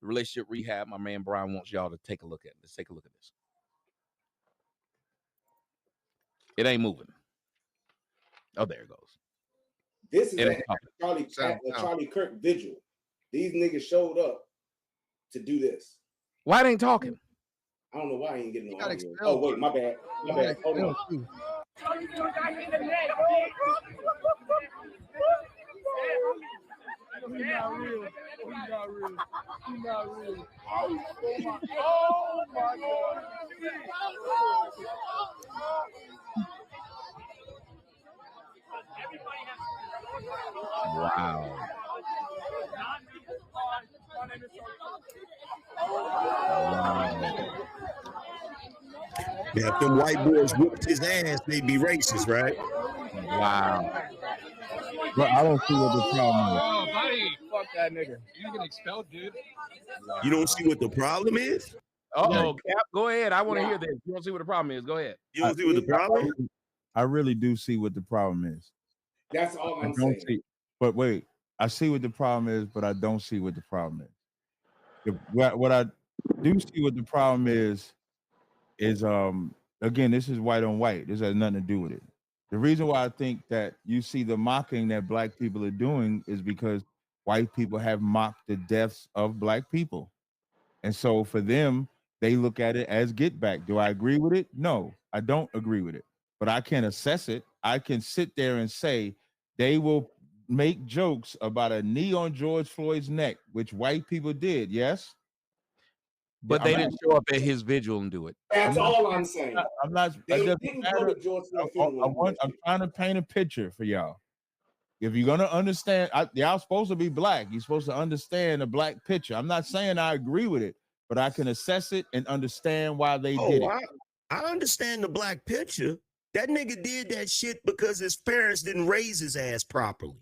relationship rehab. My man Brian wants y'all to take a look at it. Let's take a look at this. It ain't moving. Oh, there it goes. This is a Charlie Kirk vigil. These niggas showed up to do this. Why it ain't talking? I don't know why he ain't getting no audio. Oh wait, my bad. Hold on. He's not real. He's not real. Oh my God. Wow. Now, if them white boys whooped his ass, they'd be racist, right? Wow. But I don't see what the problem is. Oh, buddy. Fuck that nigga. You get expelled, dude. You don't see what the problem is? Cap, go ahead. I want to hear this. You don't see what the problem is. Go ahead. You don't see what the problem is? I really do see what the problem is. That's all I'm saying. But wait, I see what the problem is, but I don't see what the problem is. What I do see what the problem is again, this is white on white. This has nothing to do with it. The reason why I think that you see the mocking that black people are doing is because white people have mocked the deaths of black people. And so for them, they look at it as get back. Do I agree with it? No, I don't agree with it. But I can assess it. I can sit there and say they will make jokes about a knee on George Floyd's neck, which white people did, yes? But they didn't show up at his vigil and do it. That's all I'm saying. I'm not. They didn't go to George Floyd funeral. I'm trying to paint a picture for y'all. If you're gonna understand, y'all supposed to be black. You're supposed to understand a black picture. I'm not saying I agree with it, but I can assess it and understand why they did it. I understand the black picture. That nigga did that shit because his parents didn't raise his ass properly.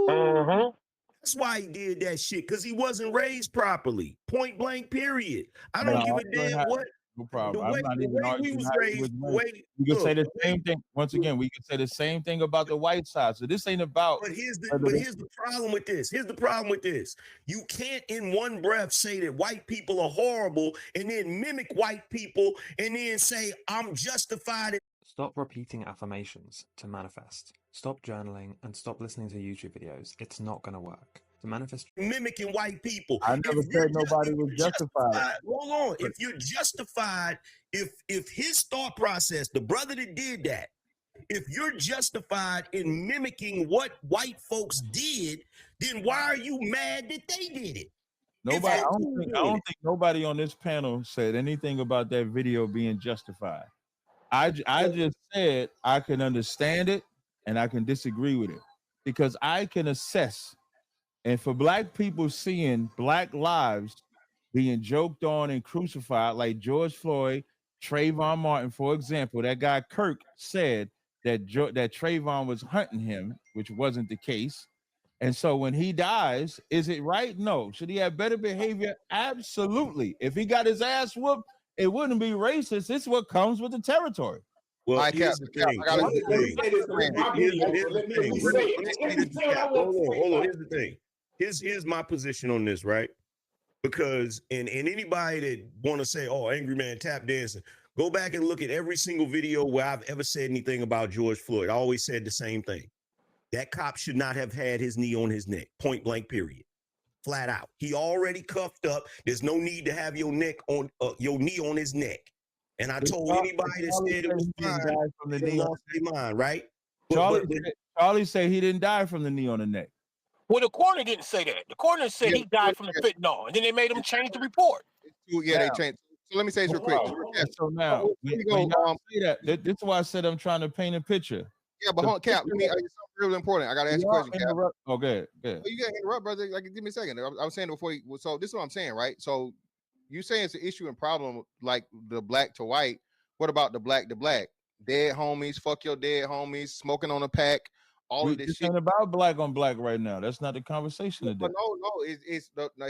That's why he did that shit, because he wasn't raised properly. Point blank, period. I don't give a damn what. No problem. I'm not even arguing. We can say the same thing. Once again, we can say the same thing about the white side. So this ain't about. But here's the problem with this. Here's the problem with this. You can't in one breath say that white people are horrible and then mimic white people and then say I'm justified. Stop repeating affirmations to manifest. Stop journaling and stop listening to YouTube videos. It's not going to work. To manifest mimicking white people. I never said nobody was justified. Hold on. If you're justified, if his thought process, the brother that did that, if you're justified in mimicking what white folks did, then why are you mad that they did it? Nobody. I don't think nobody on this panel said anything about that video being justified. I just said I can understand it and I can disagree with it because I can assess. And for black people seeing black lives being joked on and crucified, like George Floyd, Trayvon Martin, for example, that guy Kirk said that Trayvon was hunting him, which wasn't the case. And so when he dies, is it right? No. Should he have better behavior? Absolutely. If he got his ass whooped, it wouldn't be racist. It's what comes with the territory. Well, here's the thing. Here's my position on this, right? Because and anybody that want to say, "Oh, Angryman tap dancing," go back and look at every single video where I've ever said anything about George Floyd. I always said the same thing. That cop should not have had his knee on his neck. Point blank. Period. Flat out. He already cuffed up. There's no need to have your knee on his neck. And I told anybody that said it was fine from the knee lost their mind, right? Charlie said he didn't die from the knee on the neck. Well, the coroner didn't say that. The coroner said he died from the fentanyl, and then they made him change the report. Yeah, they changed. So let me say this real quick. So now, this is why I said I'm trying to paint a picture. Yeah, but hold on, Cap. Let me something really important. I gotta ask you a question, Cap. Okay, good. You gotta interrupt, brother. Like, give me a second. I was saying before. So this is what I'm saying, right? So you saying it's an issue and problem, like the black to white. What about the black to black? Dead homies, fuck your dead homies, smoking on a pack. All of this shit. It's not about black on black right now. That's not the conversation today. But no, it's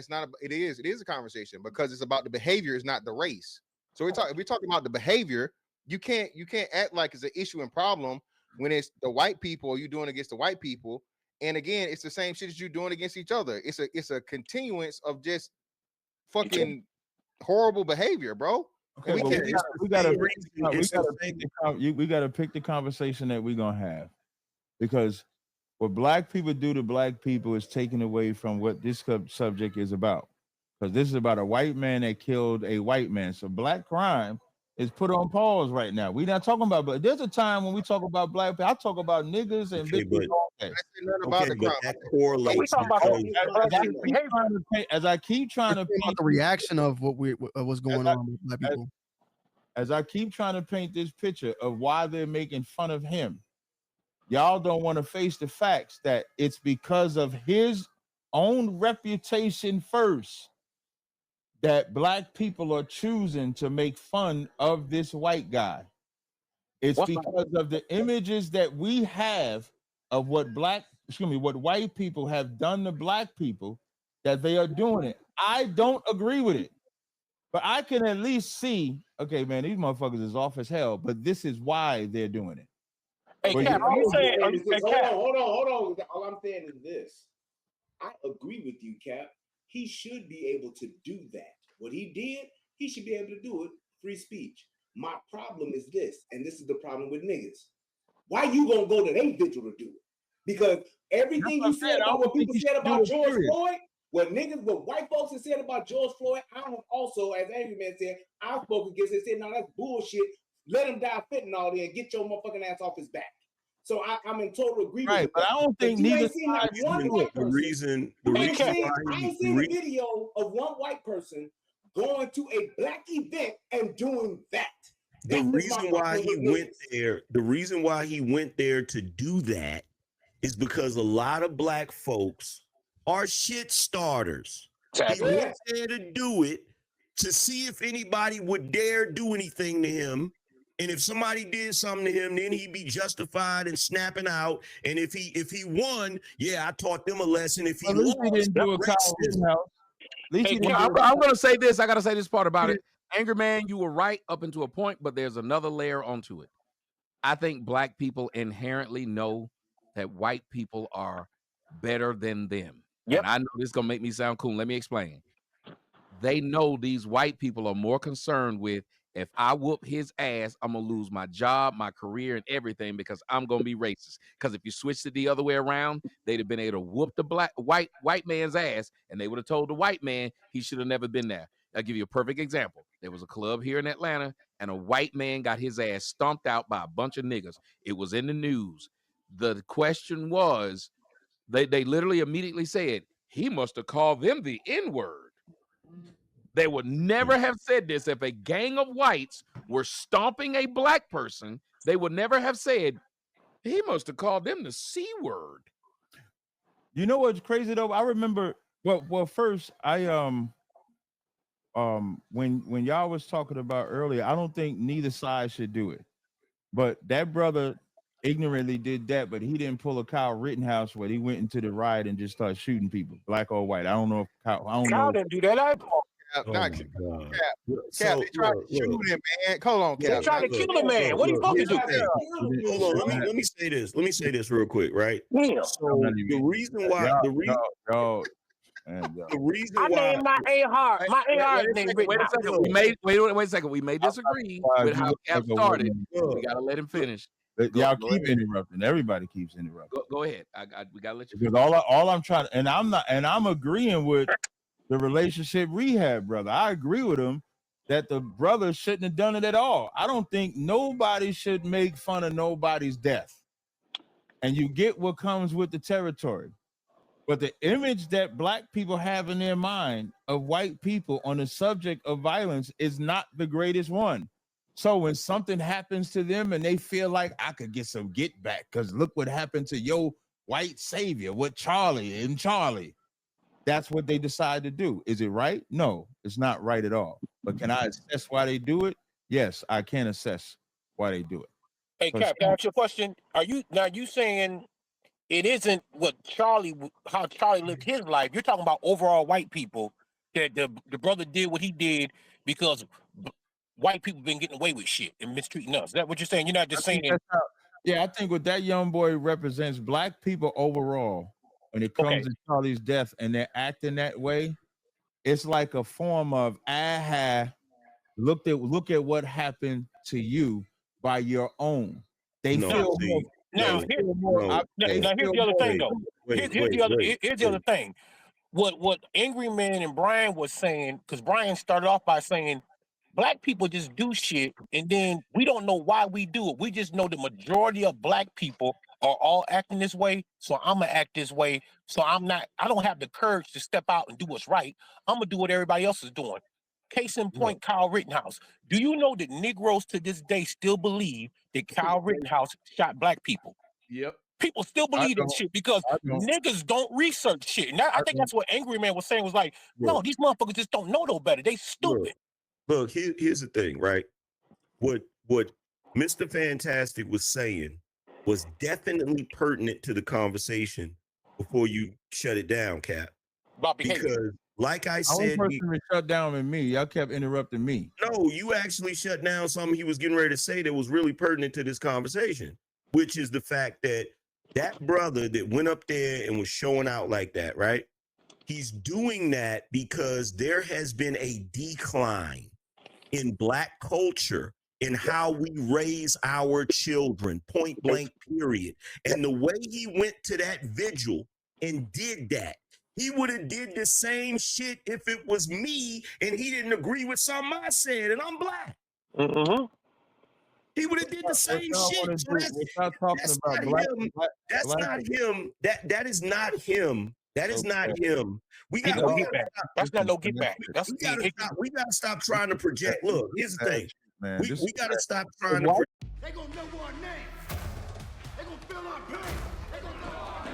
not. It is a conversation because it's about the behavior. It's not the race. So we're talking about the behavior. You can't act like it's an issue and problem when it's the white people or you doing against the white people. And again, it's the same shit as you doing against each other. It's a continuance of just fucking horrible behavior, bro. Okay, we well, can't. we gotta pick the conversation that we're gonna have, because what black people do to black people is taken away from what this subject is about. Because this is about a white man that killed a white man. So black crime is put on pause right now. We're not talking about, but there's a time when we talk about black people. I talk about niggas and bitches all day. About the crime. That correlates. As I keep trying to paint the reaction of what's going on with black people. As I keep trying to paint this picture of why they're making fun of him, y'all don't want to face the facts that it's because of his own reputation first that black people are choosing to make fun of this white guy. It's because of the images that we have of what white people have done to black people that they are doing it. I don't agree with it, but I can at least see, okay, man, these motherfuckers is off as hell, but this is why they're doing it. Hey, Cap, are you saying? Hold on. All I'm saying is this. I agree with you, Cap. He should be able to do that. What he did, he should be able to do it. Free speech. My problem is this, and this is the problem with niggas. Why you gonna go to their vigil to do it? Because everything you said about what people said about George Floyd, what white folks have said about George Floyd, I have also, as Angryman said, I spoke against it. Said, no, that's bullshit. Let him die fitting all there and get your motherfucking ass off his back. So I'm in total agreement. Right, but I don't think neither side one white person. I ain't seen a video of one white person going to a black event and doing that. The reason why he went there to do that is because a lot of black folks are shit starters. He went there to do it to see if anybody would dare do anything to him. And if somebody did something to him, then he'd be justified and snapping out. And if he won, yeah, I taught them a lesson. If he lost, he didn't do a I'm going to say this. I got to say this part about it. Angryman, you were right up into a point, but there's another layer onto it. I think black people inherently know that white people are better than them. Yep. And I know this is going to make me sound cool. Let me explain. They know these white people are more concerned with, if I whoop his ass, I'm going to lose my job, my career, and everything because I'm going to be racist. Because if you switched it the other way around, they'd have been able to whoop the white man's ass, and they would have told the white man he should have never been there. I'll give you a perfect example. There was a club here in Atlanta, and a white man got his ass stomped out by a bunch of niggas. It was in the news. The question was, they literally immediately said, he must have called them the N-word. They would never have said this if a gang of whites were stomping a black person. They would never have said, he must have called them the C word. You know what's crazy though? I remember, well, first I when y'all was talking about earlier, I don't think neither side should do it. But that brother ignorantly did that, but he didn't pull a Kyle Rittenhouse where he went into the riot and just started shooting people, black or white. I don't know if Kyle didn't do that either. Cap, they tried to shoot him, man. Hold on, Cap. They tried to kill the man. What are you supposed to do? Hold on, let me say this. Let me say this real quick, right? Yeah. So the reason why I named my AR. My AR is named Wait a second. We may disagree with how Cap started. We gotta let him finish. Y'all keep interrupting. Everybody keeps interrupting. Go ahead. We gotta let you finish. Because all I'm trying, and I'm agreeing with the relationship rehab brother. I agree with him that the brother shouldn't have done it at all. I don't think nobody should make fun of nobody's death. And you get what comes with the territory. But the image that black people have in their mind of white people on the subject of violence is not the greatest one. So when something happens to them and they feel like I could get some get back, because look what happened to your white savior with Charlie. That's what they decide to do. Is it right? No, it's not right at all. But can I assess why they do it? Yes, I can assess why they do it. Hey, Cap, can I ask you a question? Are you saying it isn't how Charlie lived his life? You're talking about overall white people, that the brother did what he did because white people been getting away with shit and mistreating us. Is that what you're saying? You're not just saying. Yeah, I think what that young boy represents black people overall. When it comes to Charlie's death and they're acting that way, it's like a form of look at what happened to you by your own. They No, feel see, more. Now, They here, feel more. no, They now here's feel the other more. thing, though. Here's the other. Here's the other wait. thing. What Angryman and Brian was saying, because Brian started off by saying black people just do shit, and then we don't know why we do it. We just know the majority of black people are all acting this way, so I'm gonna act this way. So I don't have the courage to step out and do what's right. I'm gonna do what everybody else is doing. Case in point, Kyle Rittenhouse. Do you know that Negroes to this day still believe that Kyle Rittenhouse shot black people? Yep. People still believe that shit because niggas don't research shit. And I think that's what Angryman was saying, was like, no, these motherfuckers just don't know no better. They stupid. Look, here's the thing, right? What Mr. Fantastic was saying was definitely pertinent to the conversation before you shut it down, Cap. About behavior. Because, like I I said, was person to shut down with me. Y'all kept interrupting me. no, you actually shut down something he was getting ready to say that was really pertinent to this conversation, which is the fact that brother that went up there and was showing out like that, right? He's doing that because there has been a decline in black culture in how we raise our children, point blank, period. And the way he went to that vigil and did that, he would have did the same shit if it was me and he didn't agree with something I said, and I'm black. Mm-hmm. He would have did the same shit. So that's not him. That's not him. That is not him. That is not him. We got to get back. That's not no get back. We gotta stop trying to project. Look, here's the thing. We gotta stop trying to project. They gonna know our name. They gonna feel our pain. They gonna know our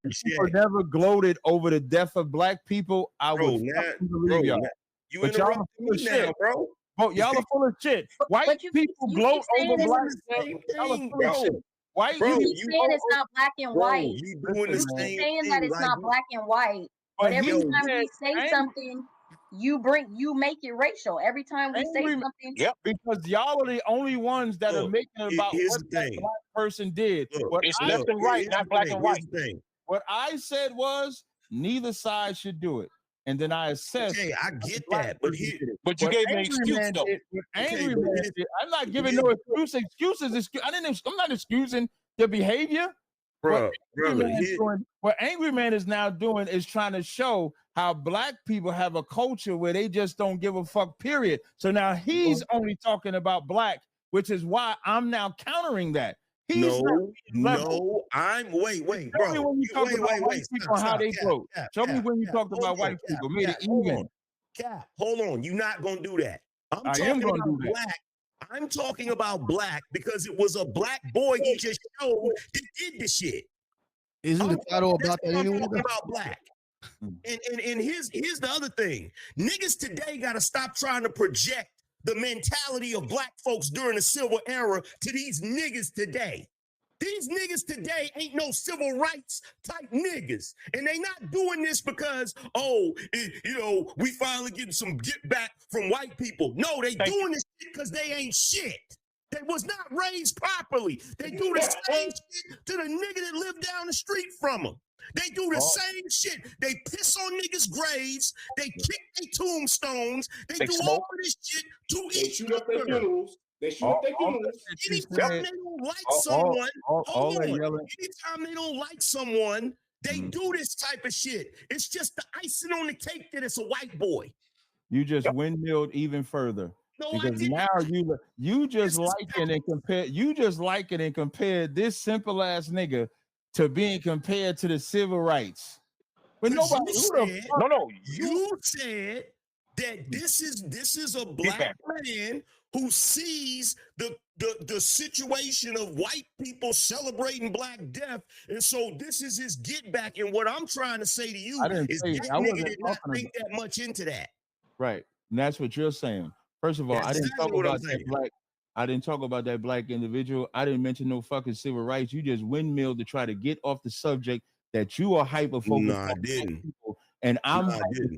name. People never gloated over the death of black people. I would believe y'all. You but y'all interrupted me now, bro. Oh, y'all are full of shit. White people gloat over black people. Y'all are full of shit. White you keep saying it's not black and white. You doing the same saying thing, that it's not black and white. But every time we say something, you make it racial. Every time we say something, because y'all are the only ones that are making it about what that black person did. It's left and right, not black and white. What I said was neither side should do it. And then I assessed. Okay, I get that, but you gave me an excuse though. I'm not giving no excuses. I'm not excusing the behavior. Bro, what Angryman is now doing is trying to show how black people have a culture where they just don't give a fuck, period. So now he's only talking about black, which is why I'm now countering that. I'm wait, bro. Show me when you talk about white people and how they vote. Show me when you talk about white people. Made it even. Hold on. You're not gonna do that. I'm talking about black. I'm talking about black because it was a black boy he just showed that did the shit. Isn't the title about that anyway? I'm talking about black. And here's the other thing. Niggas today gotta stop trying to project the mentality of black folks during the civil era to these niggas today. These niggas today ain't no civil rights type niggas. And they not doing this because, we finally getting some get back from white people. No, they doing this because they ain't shit. They was not raised properly. They do the same shit to the nigga that lived down the street from them. They do the same shit. They piss on niggas' graves. They kick their tombstones. They do all of this shit to each other. They shoot up their funerals. Anytime they don't like someone, anytime they don't like someone, they do this type of shit. It's just the icing on the cake that it's a white boy. You just windmilled even further. No, because now you just like it and compare this simple ass nigga to being compared to the civil rights. But nobody you said that this is a black man who sees the situation of white people celebrating Black Death, and so this is his get back. And what I'm trying to say to you is that nigga did not think that much into that. Right, and that's what you're saying. First of all, I didn't talk about that black. I didn't talk about that black individual. I didn't mention no fucking civil rights. You just windmilled to try to get off the subject that you are hyper focused. No, I didn't. People, and I'm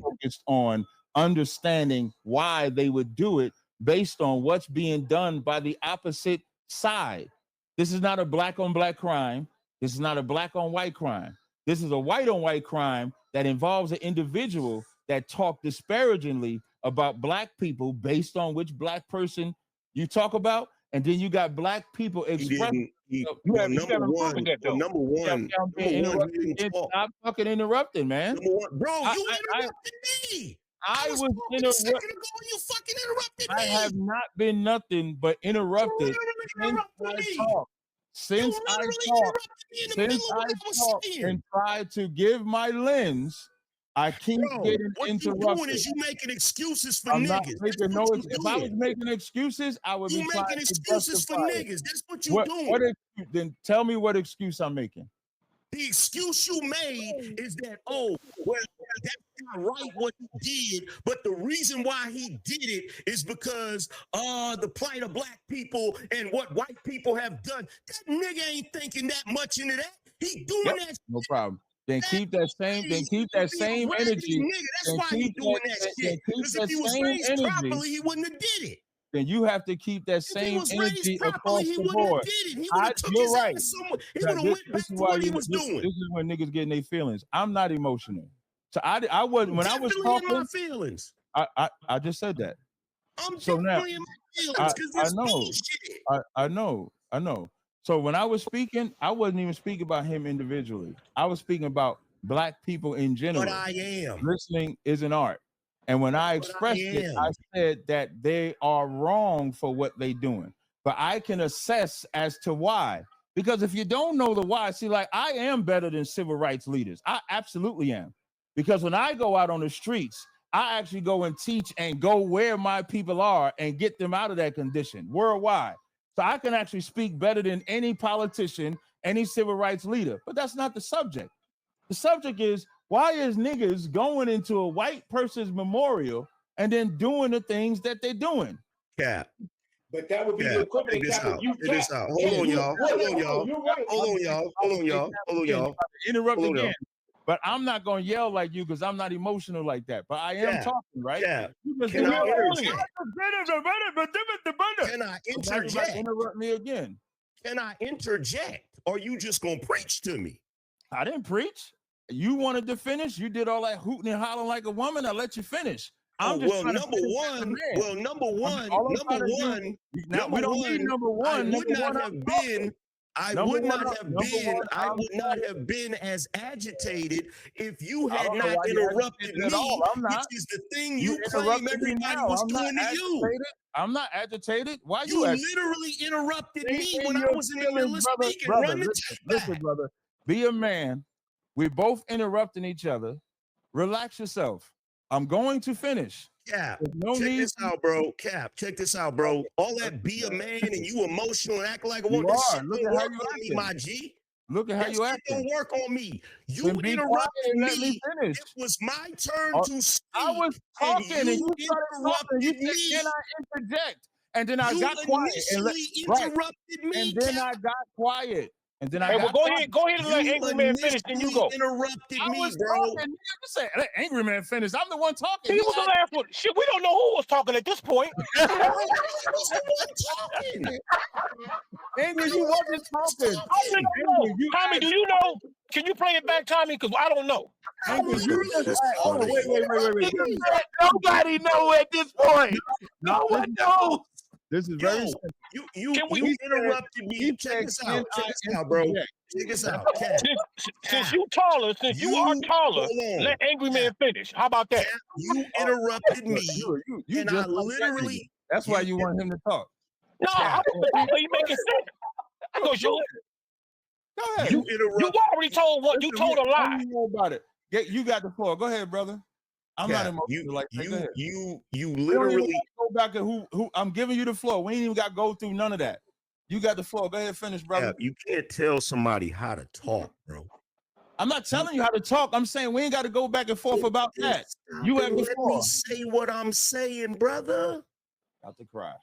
focused on understanding why they would do it based on what's being done by the opposite side. This is not a black on black crime. This is not a black on white crime. This is a white on white crime that involves an individual that talk disparagingly about black people based on which black person you talk about, and then you got black people expressing. Well, number one, he didn't talk. Stop fucking interrupting, man. Number one, bro, you interrupted me. I was talking a second ago, and you fucking interrupted me. I have not been nothing but interrupted since I talked and tried to give my lens. I keep getting interrupted. What you're doing is you making excuses for I'm niggas. not making if I was making excuses, I would be making excuses for niggas. That's what you're doing. Then tell me what excuse I'm making. The excuse you made is that, oh, well, that's not right what he did, but the reason why he did it is because the plight of black people and what white people have done. That nigga ain't thinking that much into that. He doing that. No problem. Then keep that same. Then keep that same energy. Nigga, that's why he doing that shit. Because if he was raised properly, he wouldn't have did it. Then you have to keep that same energy across the board. You're right. He would have went back to what he was doing. This is when niggas getting their feelings. I'm not emotional, so I wasn't when I was talking. In my feelings. I just said that. I'm so now in my feelings because I know. So when I was speaking, I wasn't even speaking about him individually. I was speaking about black people in general. But I am. Listening is an art. And when I expressed it, I said that they are wrong for what they're doing. But I can assess as to why. Because if you don't know the why, see, like I am better than civil rights leaders. I absolutely am. Because when I go out on the streets, I actually go and teach and go where my people are and get them out of that condition worldwide. So I can actually speak better than any politician, any civil rights leader. But that's not the subject. The subject is, why is niggas going into a white person's memorial and then doing the things that they're doing? Cap. But that would be the equivalent. Hold on, y'all. Interrupt again. But I'm not going to yell like you because I'm not emotional like that. But I am talking, right? Yeah. Can I interject? Interrupt me again. Can I interject? Or are you just going to preach to me? I didn't preach. You wanted to finish. You did all that hooting and hollering like a woman. I let you finish. Number one. I would not have been as agitated if you had not interrupted me, which is the thing you claim everybody was doing to you. I'm not agitated. Why you literally interrupted me when I was in the middle of speaking? Listen, brother. Be a man. We're both interrupting each other. Relax yourself. I'm going to finish. Cap, check this out, bro. Cap, check this out, bro. All that be a man and you emotional and act like a woman. This shit don't work on me, my G. Look at how you acting. Don't work on me. You interrupted me. It was my turn to speak. I was talking and you interrupted me. You said, can I interject? And then I got quiet. Interrupted me. And then I got quiet. And then I go ahead and let Angryman finish, then you go. Interrupted me, bro. Say, let Angryman finish. I'm the one talking. He was the last one. Shit, we don't know who was talking at this point. Angry, you wasn't talking. Tommy, do you know? Can you play it back, Tommy? Because I don't know. Wait. Nobody knows at this point. No one knows. This is very you interrupted me. Check this out, bro. Check this out. Since you taller, let Angryman finish. How about that? You interrupted me, and I literally. That's why you want him to talk. No, you making sense. Go ahead. You interrupted. You already told what you told a lie. You know about it. You got the floor. Go ahead, brother. I'm not emotional like that. You literally go back to who I'm giving you the floor. We ain't even got to go through none of that. You got the floor. Go ahead, finish, brother. Yeah, you can't tell somebody how to talk, bro. I'm not telling you how to talk. I'm saying we ain't got to go back and forth about that. You have the floor. Let me say what I'm saying, brother. About to cry.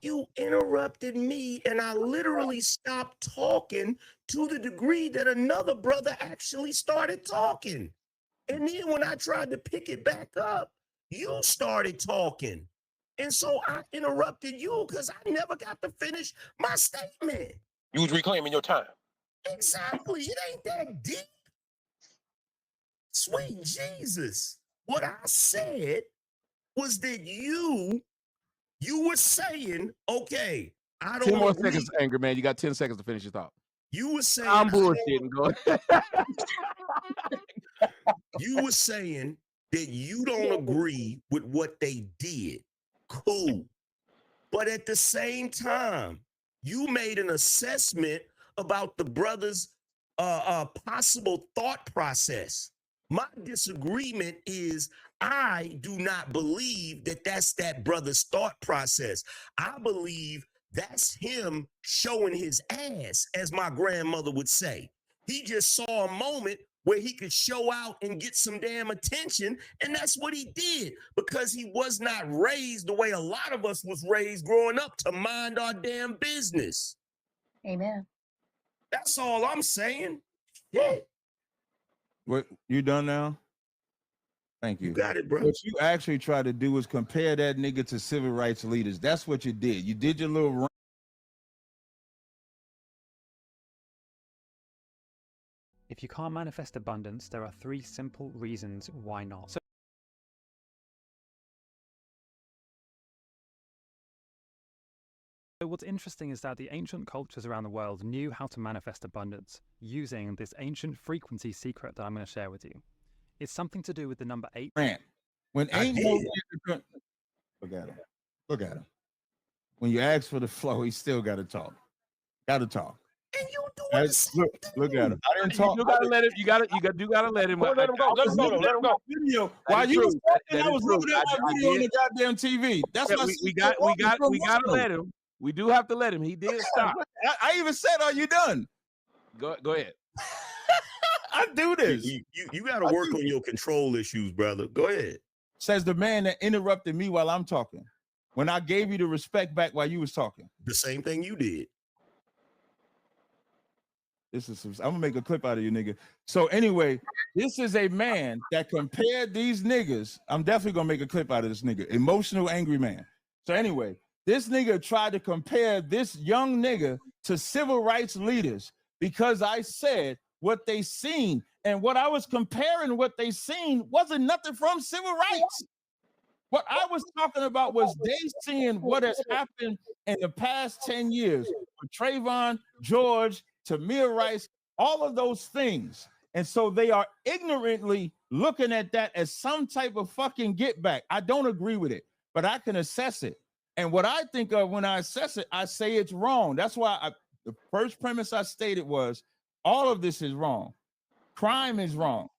You interrupted me, and I literally stopped talking to the degree that another brother actually started talking. And then when I tried to pick it back up, you started talking. And so I interrupted you because I never got to finish my statement. You was reclaiming your time. Exactly. It ain't that deep. Sweet Jesus. What I said was that you were saying, okay, I 10 don't more agree. seconds, Angry Man. You got 10 seconds to finish your thought. You were saying I'm bullshitting. Go you were saying that you don't agree with what they did. Cool. But at the same time, you made an assessment about the brother's possible thought process. My disagreement is I do not believe that that's that brother's thought process. I believe that's him showing his ass, as my grandmother would say. He just saw a moment where he could show out and get some damn attention, and that's what he did because he was not raised the way a lot of us was raised growing up to mind our damn business. Amen. That's all I'm saying. Yeah. What, you done now? Thank you. You got it, bro. What you actually tried to do was compare that nigga to civil rights leaders. That's what you did. You did your little run. If you can't manifest abundance, there are 3 simple reasons why not. So what's interesting is that the ancient cultures around the world knew how to manifest abundance using this ancient frequency secret that I'm going to share with you. It's something to do with the number 8. When ain't no look at him. Look at him. When you ask for the flow, he still got to talk. Got to talk. And you doing look at him. I didn't talk. You gotta let him. You gotta let him. Let him go. Let him go. Let him go. Video. While you was talking, I was looking at my video on the goddamn TV. That's why we gotta let him. We do have to let him. He did stop. I even said, "Are you done?" Go ahead. I do this. You got to work on your control issues, brother. Go ahead. Says the man that interrupted me while I'm talking. When I gave you the respect back while you was talking. The same thing you did. I'm gonna make a clip out of you, nigga. So anyway, this is a man that compared these niggas. I'm definitely gonna make a clip out of this nigga. Emotional angry man. So anyway, this nigga tried to compare this young nigga to civil rights leaders because I said what they seen. And what I was comparing what they seen wasn't nothing from civil rights. What I was talking about was they seeing what has happened in the past 10 years with Trayvon, George, Tamir Rice, all of those things. And so they are ignorantly looking at that as some type of fucking get back. I don't agree with it, but I can assess it. And what I think of when I assess it, I say it's wrong. That's why the first premise I stated was all of this is wrong. Crime is wrong.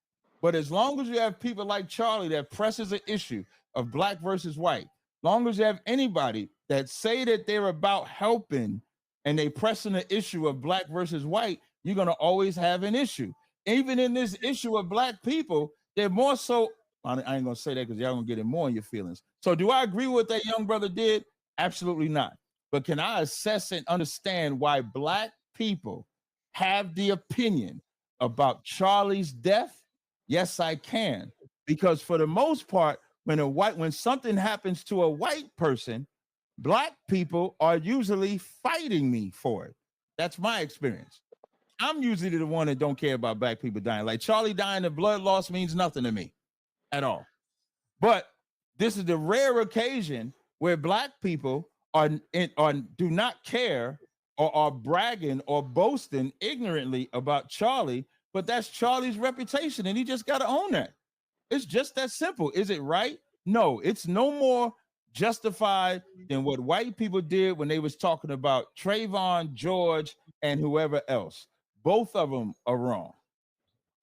But as long as you have people like Charlie that presses an issue of black versus white, long as you have anybody that say that they're about helping and they pressing the issue of black versus white, you're going to always have an issue. Even in this issue of black people, they're more so, I ain't going to say that because y'all going to get it more in your feelings. So do I agree with what that young brother did? Absolutely not. But can I assess and understand why black people have the opinion about Charlie's death? Yes, I can. Because for the most part, when something happens to a white person, black people are usually fighting me for it. That's my experience. I'm usually the one that don't care about black people dying. Like Charlie dying of blood loss means nothing to me at all. But this is the rare occasion where black people do not care or are bragging or boasting ignorantly about Charlie, but that's Charlie's reputation, and he just got to own that. It's just that simple. Is it right? No, it's no more justified than what white people did when they was talking about Trayvon, George, and whoever else. Both of them are wrong.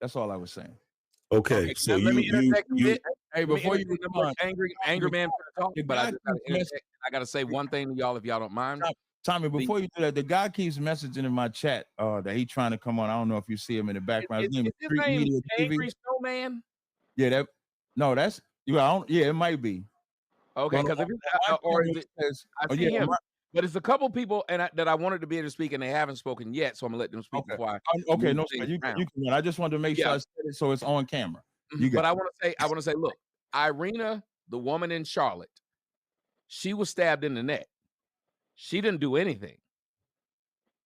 That's all I was saying. Okay, so let me interject. Hey, before you respond, angry man talk, but I gotta say one thing to y'all if y'all don't mind. Tommy, before you do that, the guy keeps messaging in my chat that he's trying to come on. I don't know if you see him in the background. Is his name Angry Snowman? Yeah, that's you. Yeah, it might be. Okay, because if I see him. But it's a couple people that I wanted to be able to speak, and they haven't spoken yet, so I'm gonna let them speak before I. Okay, no, you can. I just wanted to make sure I said it so it's on camera. But I want to say, look, Irina, the woman in Charlotte, she was stabbed in the neck. She didn't do anything.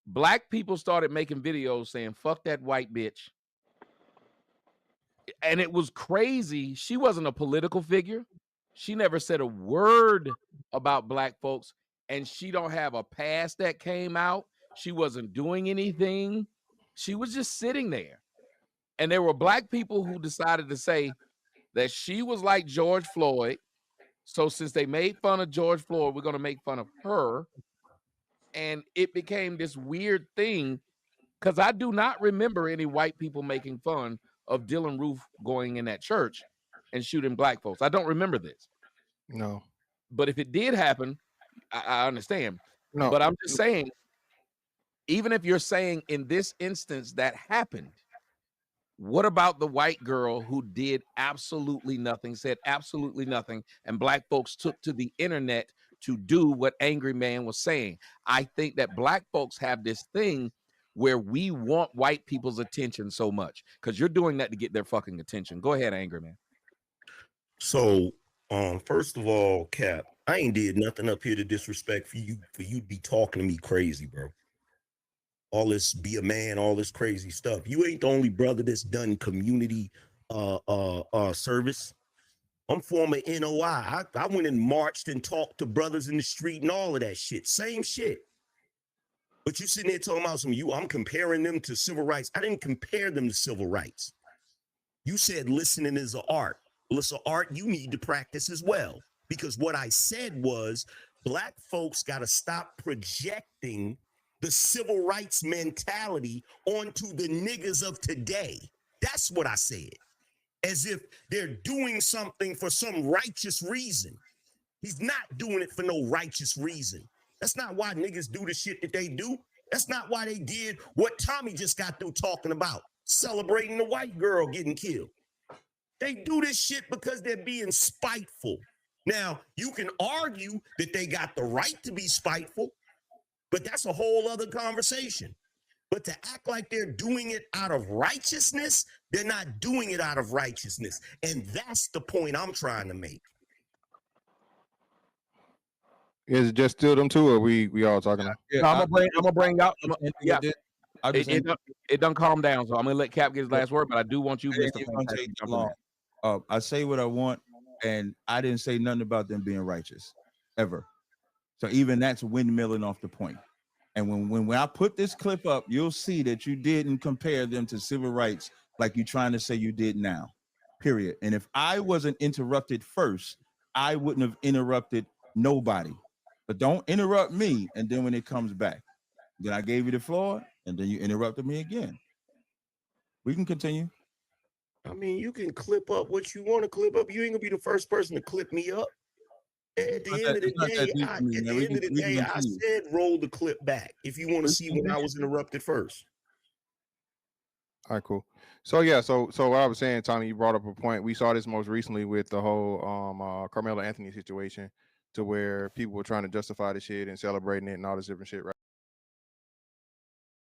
Black people started making videos saying, "Fuck that white bitch." And it was crazy. She wasn't a political figure. She never said a word about black folks, and she don't have a past that came out. She wasn't doing anything. She was just sitting there. And there were black people who decided to say that she was like George Floyd. So since they made fun of George Floyd, we're going to make fun of her. And it became this weird thing because I do not remember any white people making fun of Dylan Roof going in that church and shooting black folks. I don't remember this. No. But if it did happen, I understand. No. But I'm just saying, even if you're saying in this instance that happened, what about the white girl who did absolutely nothing, said absolutely nothing, and black folks took to the internet to do what Angryman was saying? I think that black folks have this thing where we want white people's attention so much because you're doing that to get their fucking attention. Go ahead, Angryman. So, first of all, Cap, I ain't did nothing up here to disrespect for you to be talking to me crazy, bro. All this be a man, all this crazy stuff. You ain't the only brother that's done community service. I'm former NOI. I went and marched and talked to brothers in the street and all of that shit. Same shit. But you sitting there talking about I'm comparing them to civil rights. I didn't compare them to civil rights. You said listening is an art. Well, it's an art you need to practice as well. Because what I said was black folks got to stop projecting the civil rights mentality onto the niggas of today. That's what I said. As if they're doing something for some righteous reason. He's not doing it for no righteous reason. That's not why niggas do the shit that they do. That's not why they did what Tommy just got through talking about, celebrating the white girl getting killed. They do this shit because they're being spiteful. Now, you can argue that they got the right to be spiteful, but that's a whole other conversation. But to act like they're doing it out of righteousness, they're not doing it out of righteousness. And that's the point I'm trying to make. Is it just still them two, or we all talking? Yeah, I'm gonna bring out. It done calm down, so I'm gonna let Cap get his last word. But I do want you, Mr. Fantastic, to jump in. I say what I want, and I didn't say nothing about them being righteous ever. So even that's windmilling off the point. And when I put this clip up, you'll see that you didn't compare them to civil rights like you're trying to say you did now. Period. And if I wasn't interrupted first, I wouldn't have interrupted nobody. But don't interrupt me, and then when it comes back, then I gave you the floor, and then you interrupted me again. We can continue. I mean, you can clip up what you want to clip up. You ain't gonna be the first person to clip me up. At the end of the day, I said roll the clip back if you want to see when I was interrupted first. All right, cool. So yeah, so what I was saying, Tommy, you brought up a point. We saw this most recently with the whole Carmelo Anthony situation, to where people were trying to justify the shit and celebrating it and all this different shit, right?